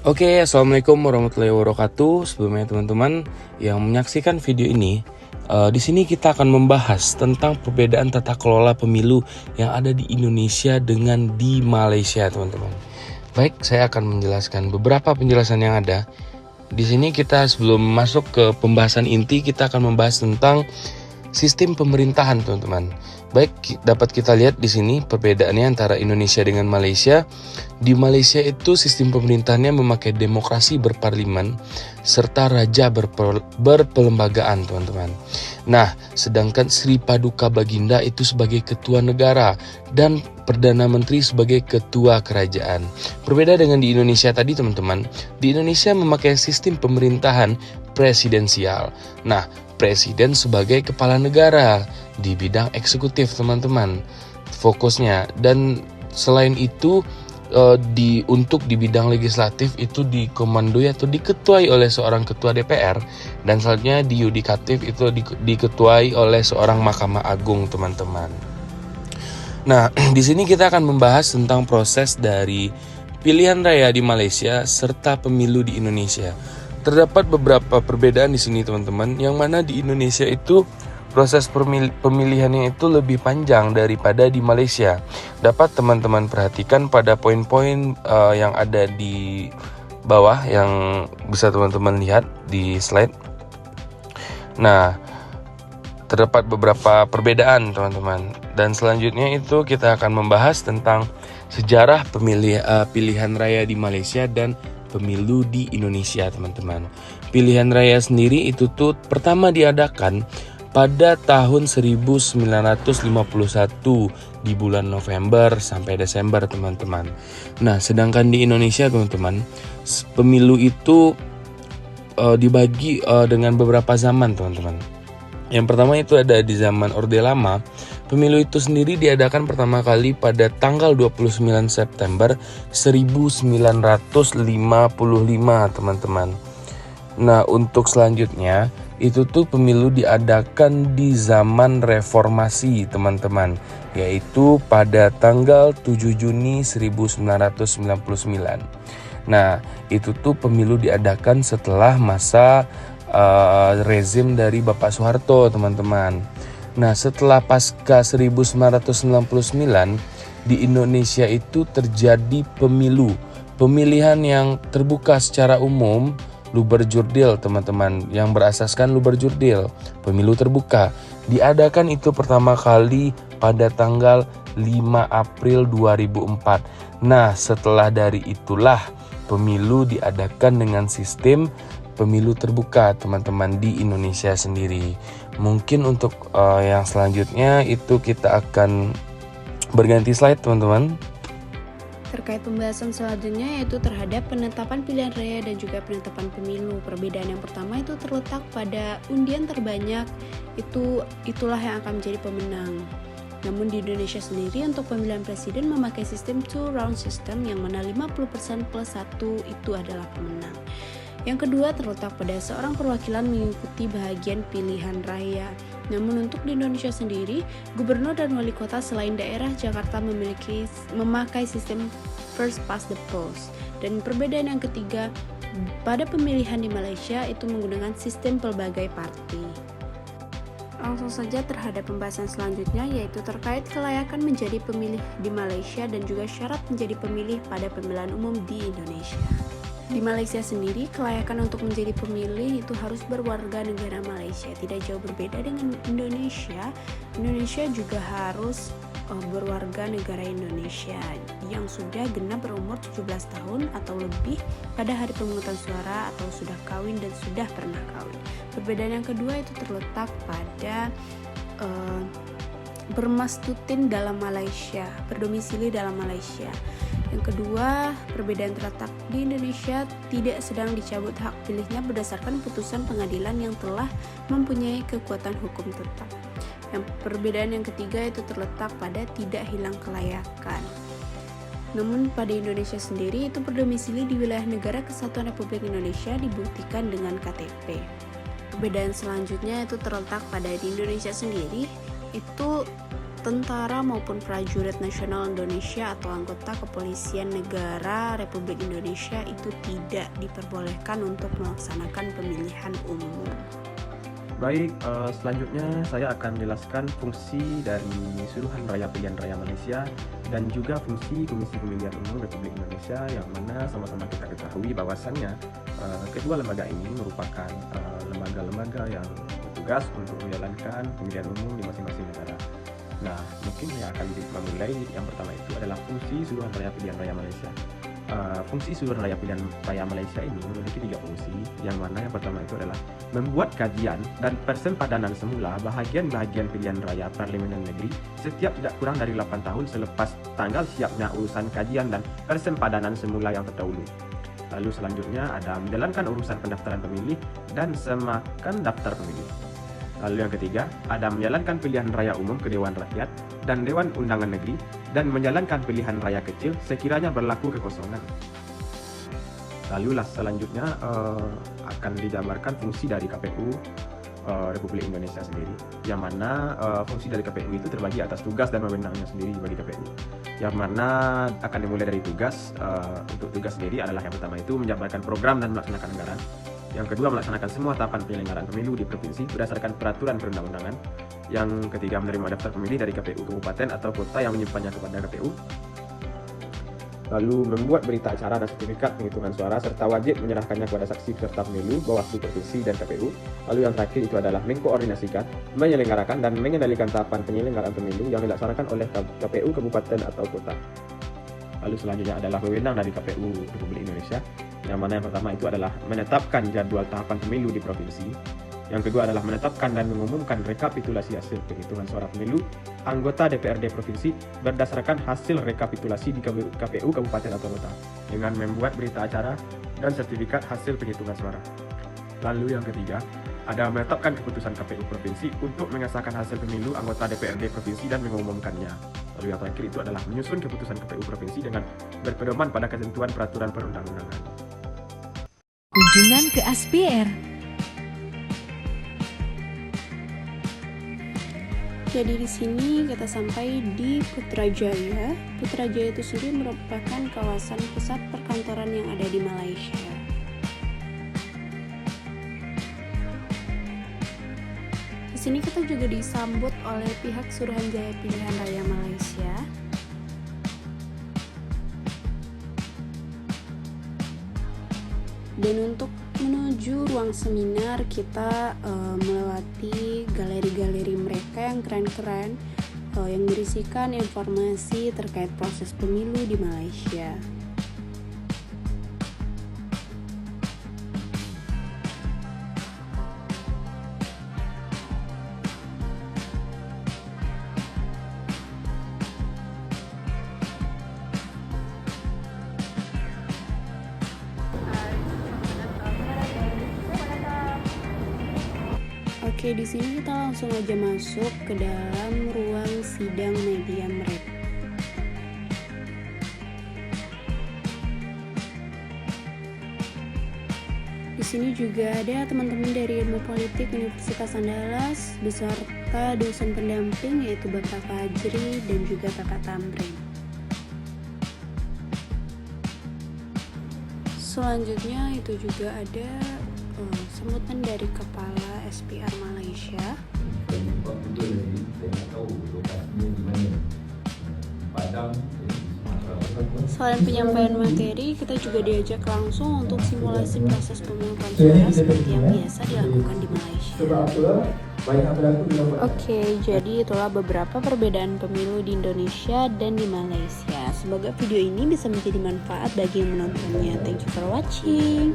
Oke, Assalamualaikum warahmatullahi wabarakatuh. Sebelumnya teman-teman yang menyaksikan video ini, di sini kita akan membahas tentang perbedaan tata kelola pemilu yang ada di Indonesia dengan di Malaysia, teman-teman. Baik, saya akan menjelaskan beberapa penjelasan yang ada. Di sini kita sebelum masuk ke pembahasan inti, kita akan membahas tentang sistem pemerintahan, teman-teman. Baik, dapat kita lihat di sini perbedaannya antara Indonesia dengan Malaysia. Di Malaysia itu sistem pemerintahannya memakai demokrasi berparlimen serta raja berpelembagaan, teman-teman. Nah, sedangkan Sri Paduka Baginda itu sebagai ketua negara dan Perdana Menteri sebagai ketua kerajaan. Berbeda dengan di Indonesia tadi, teman-teman. Di Indonesia memakai sistem pemerintahan presidensial. Nah, presiden sebagai kepala negara di bidang eksekutif, teman-teman, fokusnya. Dan selain itu untuk di bidang legislatif itu dikomandoi atau diketuai oleh seorang ketua DPR, dan selanjutnya di yudikatif itu diketuai oleh seorang Mahkamah Agung, teman-teman. Nah, di sini kita akan membahas tentang proses dari pilihan raya di Malaysia serta pemilu di Indonesia. Terdapat beberapa perbedaan di sini, teman-teman, yang mana di Indonesia itu proses pemilihannya itu lebih panjang daripada di Malaysia. Dapat teman-teman perhatikan pada poin-poin yang ada di bawah yang bisa teman-teman lihat di slide. Nah, terdapat beberapa perbedaan, teman-teman. Dan selanjutnya itu kita akan membahas tentang sejarah pilihan raya di Malaysia dan pemilu di Indonesia, teman-teman. Pilihan raya sendiri itu tuh pertama diadakan pada tahun 1951 di bulan November sampai Desember, teman-teman. Nah, sedangkan di Indonesia, teman-teman, pemilu itu dibagi dengan beberapa zaman, teman-teman. Yang pertama itu ada di zaman Orde Lama. Pemilu itu sendiri diadakan pertama kali pada tanggal 29 September 1955, teman-teman. Nah, untuk selanjutnya itu tuh pemilu diadakan di zaman reformasi, teman-teman, yaitu pada tanggal 7 Juni 1999. Nah, itu tuh pemilu diadakan setelah masa rezim dari Bapak Soeharto, teman-teman. Nah, setelah pasca 1999 di Indonesia itu terjadi pemilihan yang terbuka secara umum, Luberjurdil, teman-teman, yang berasaskan Luberjurdil, pemilu terbuka. Diadakan itu pertama kali pada tanggal 5 April 2004. Nah, setelah dari itulah pemilu diadakan dengan sistem pemilu terbuka, teman-teman, di Indonesia sendiri. Mungkin untuk yang selanjutnya itu kita akan berganti slide, teman-teman. Terkait pembahasan selanjutnya yaitu terhadap penetapan pilihan raya dan juga penetapan pemilu. Perbedaan yang pertama itu terletak pada undian terbanyak, itulah yang akan menjadi pemenang. Namun di Indonesia sendiri untuk pemilihan presiden memakai sistem two round system, yang mana 50% plus 1 itu adalah pemenang. Yang kedua terletak pada seorang perwakilan mengikuti bahagian pilihan raya. Namun untuk di Indonesia sendiri, gubernur dan wali kota selain daerah Jakarta memakai sistem first past the post. Dan perbedaan yang ketiga, pada pemilihan di Malaysia itu menggunakan sistem pelbagai parti. Langsung saja terhadap pembahasan selanjutnya, yaitu terkait kelayakan menjadi pemilih di Malaysia dan juga syarat menjadi pemilih pada pemilihan umum di Indonesia. Di Malaysia sendiri, kelayakan untuk menjadi pemilih itu harus berwarga negara Malaysia. Tidak jauh berbeda dengan Indonesia. Indonesia juga harus berwarga negara Indonesia yang sudah genap berumur 17 tahun atau lebih pada hari pemungutan suara, atau sudah kawin dan sudah pernah kawin. Perbedaan yang kedua itu terletak pada bermastutin dalam Malaysia, berdomisili dalam Malaysia. Yang kedua, perbedaan terletak di Indonesia tidak sedang dicabut hak pilihnya berdasarkan putusan pengadilan yang telah mempunyai kekuatan hukum tetap. Yang perbedaan yang ketiga itu terletak pada tidak hilang kelayakan. Namun pada Indonesia sendiri itu berdomisili di wilayah Negara Kesatuan Republik Indonesia dibuktikan dengan KTP. Perbedaan selanjutnya itu terletak pada di Indonesia sendiri itu tentara maupun prajurit nasional Indonesia atau anggota kepolisian negara Republik Indonesia itu tidak diperbolehkan untuk melaksanakan pemilihan umum. Baik, selanjutnya saya akan menjelaskan fungsi dari Suruhan Raya Pilihan Raya Malaysia dan juga fungsi Komisi Pemilihan Umum Republik Indonesia, yang mana sama-sama kita ketahui bahwasannya kedua lembaga ini merupakan lembaga-lembaga yang bertugas untuk menjalankan pemilihan umum di masing-masing negara. Nah, mungkin saya akan memulai. Yang pertama itu adalah fungsi Suruhan Raya Pilihan Raya Malaysia. Fungsi Suruhan Raya Pilihan Raya Malaysia ini memiliki 3 fungsi, yang mana yang pertama itu adalah membuat kajian dan persempadanan semula bahagian-bahagian pilihan raya parlimen dan negeri setiap tidak kurang dari 8 tahun selepas tanggal siapnya urusan kajian dan persempadanan semula yang terdahulu. Lalu selanjutnya ada menjalankan urusan pendaftaran pemilih dan semakan daftar pemilih. Lalu yang ketiga, ada menjalankan pilihan raya umum ke Dewan Rakyat dan Dewan Undangan Negeri dan menjalankan pilihan raya kecil sekiranya berlaku kekosongan. Lalu selanjutnya akan dijabarkan fungsi dari KPU Republik Indonesia sendiri, yang mana fungsi dari KPU itu terbagi atas tugas dan wewenangnya sendiri bagi KPU. Yang mana akan dimulai dari tugas. Untuk tugas sendiri adalah yang pertama itu menjabarkan program dan melaksanakan anggaran. Yang kedua, melaksanakan semua tahapan penyelenggaraan pemilu di provinsi berdasarkan peraturan perundang-undangan. Yang ketiga, menerima daftar pemilih dari KPU kabupaten atau kota yang menyimpannya kepada KPU. Lalu membuat berita acara dan sertifikat penghitungan suara serta wajib menyerahkannya kepada saksi peserta pemilu, Bawaslu provinsi dan KPU. Lalu yang terakhir itu adalah mengkoordinasikan, menyelenggarakan dan mengendalikan tahapan penyelenggaraan pemilu yang dilaksanakan oleh KPU kabupaten atau kota. Lalu selanjutnya adalah wewenang dari KPU Republik Indonesia, yang mana yang pertama itu adalah menetapkan jadwal tahapan pemilu di provinsi. Yang kedua adalah menetapkan dan mengumumkan rekapitulasi hasil penghitungan suara pemilu anggota DPRD provinsi berdasarkan hasil rekapitulasi di KPU kabupaten atau kota dengan membuat berita acara dan sertifikat hasil penghitungan suara. Lalu yang ketiga, ada menetapkan keputusan KPU provinsi untuk mengesahkan hasil pemilu anggota DPRD provinsi dan mengumumkannya. Lalu yang terakhir itu adalah menyusun keputusan KPU provinsi dengan berpedoman pada ketentuan peraturan perundang-undangan. Kunjungan ke ASPR. Jadi di sini kita sampai di Putrajaya. Putrajaya itu sendiri merupakan kawasan pusat perkantoran yang ada di Malaysia. Di sini kita juga disambut oleh pihak Suruhanjaya Pilihan Raya Malaysia. Dan untuk menuju ruang seminar kita melewati galeri-galeri mereka yang keren-keren yang berisikan informasi terkait proses pemilu di Malaysia. Oke, di sini kita langsung aja masuk ke dalam ruang sidang media mereka. Di sini juga ada teman-teman dari Ilmu Politik Universitas Andalas beserta dosen pendamping yaitu Bapak Fajri dan juga Kakak Tamrin. Selanjutnya itu juga ada sambutan dari Kepala SPR Malaysia. Selain penyampaian materi, kita juga diajak langsung untuk simulasi proses pemungutan suara seperti yang biasa dilakukan di Malaysia. Oke, jadi itulah beberapa perbedaan pemilu di Indonesia dan di Malaysia. Semoga video ini bisa menjadi manfaat bagi yang menontonnya. Thank you for watching.